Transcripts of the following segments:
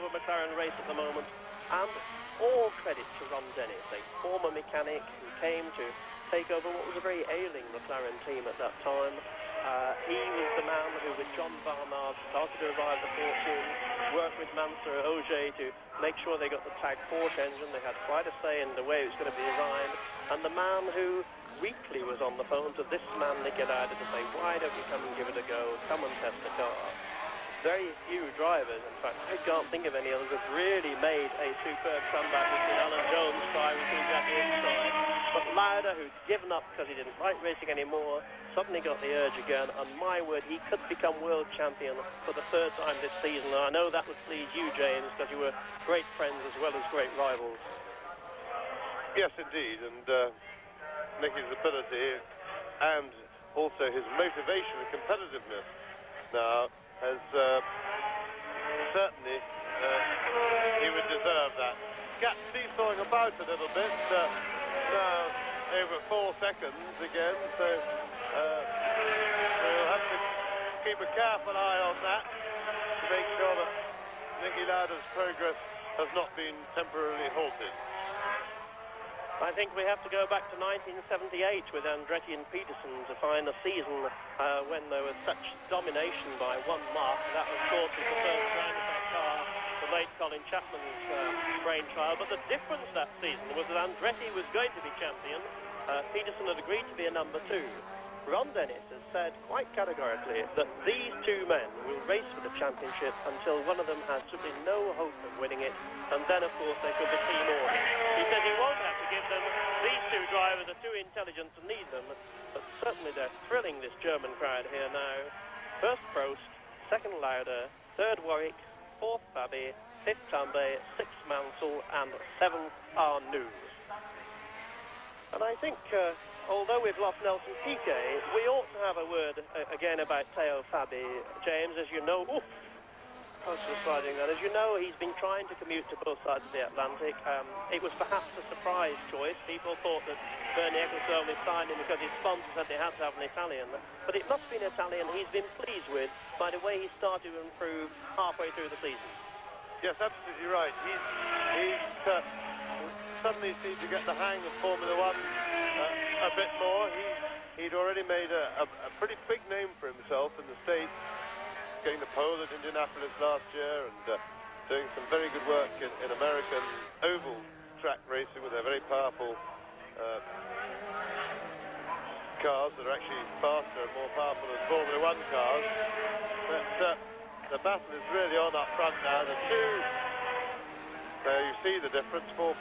a McLaren race at the moment, and all credit to Ron Dennis, a former mechanic who came to take over what was a very ailing McLaren team at that time. He was the man who, with John Barnard, started to revive the fortune, worked with Mansur Auger to make sure they got the Tag Port engine. They had quite a say in the way it was going to be designed, and the man who weekly was on the phone to this man, Niki Lauda, to say, why don't you come and give it a go, come and test the car. Very few drivers, in fact, I can't think of any others, have really made a superb comeback. We've seen Alan Jones try with exactly inside, but Lauda, who'd given up because he didn't like racing anymore, suddenly got the urge again, and my word, he could become world champion for the third time this season. And I know that would please you, James, because you were great friends as well as great rivals. Yes, indeed, and Nicky's ability and also his motivation and competitiveness now has certainly, he would deserve that. Gap seesawing about a little bit, now over 4 seconds again, so we'll have to keep a careful eye on that to make sure that Niki Lauda's progress has not been temporarily halted. I think we have to go back to 1978 with Andretti and Peterson to find a season when there was such domination by 1 mark. That, of course, was the first ground effect car, the late Colin Chapman's brainchild. But the difference that season was that Andretti was going to be champion. Peterson had agreed to be a number 2. Ron Dennis has said quite categorically that these 2 men will race for the championship until one of them has simply no hope of winning it, and then of course there could be team orders. He says he won't have to give them. These 2 drivers are too intelligent to need them, but certainly they're thrilling this German crowd here now. First Prost, second Lauda, third Warwick, fourth Fabi, fifth Tambay, sixth Mansell, and seventh Arnoux. And I think, although we've lost Nelson Piquet, we ought to have a word again about Teo Fabi. James, as you know, as you know, he's been trying to commute to both sides of the Atlantic. It was perhaps a surprise choice. People thought that Bernie Ecclestone only signed him because his sponsor said they had to have an Italian. But it must be an Italian he's been pleased with by the way he started to improve halfway through the season. Yes, absolutely right. He's suddenly seemed to get the hang of Formula One a bit more. He'd already made a pretty big name for himself in the States, getting the pole at Indianapolis last year and doing some very good work in American oval track racing with their very powerful cars that are actually faster and more powerful than Formula One cars. But the battle is really on up front now. The 2, there you see the difference, 4.3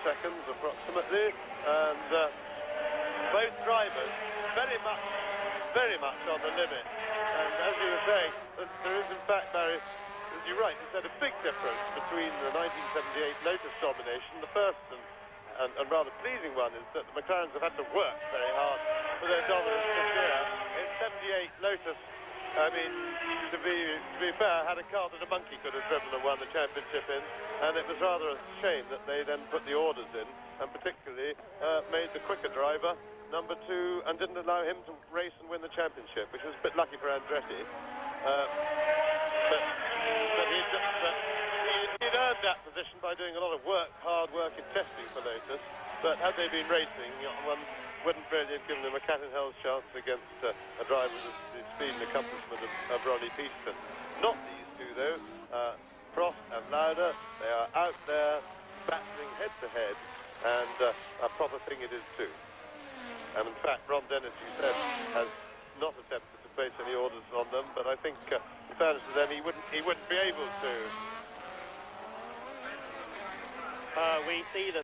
seconds approximately, and both drivers very much on the limit. And as you were saying, there is in fact, Barry, as you're right, you said a big difference between the 1978 Lotus domination. The first and rather pleasing one is that the McLarens have had to work very hard for their dominance this year. In 78, Lotus, I mean, to be fair, had a car that a monkey could have driven and won the championship in, and it was rather a shame that they then put the orders in, and particularly made the quicker driver number 2 and didn't allow him to race and win the championship, which was a bit lucky for Andretti. But he'd earned that position by doing a lot of hard work in testing for Lotus, but had they been racing, one wouldn't really have given him a cat and hell's chance against a driver with the speed and accomplishment of Ronnie Peterson. Not these 2, though. Prost and Lauda, they are out there battling head-to-head, and a proper thing it is too. And in fact, Ron Dennis, you said, has not attempted to place any orders on them, but I think, in fairness to them, he wouldn't be able to. We see that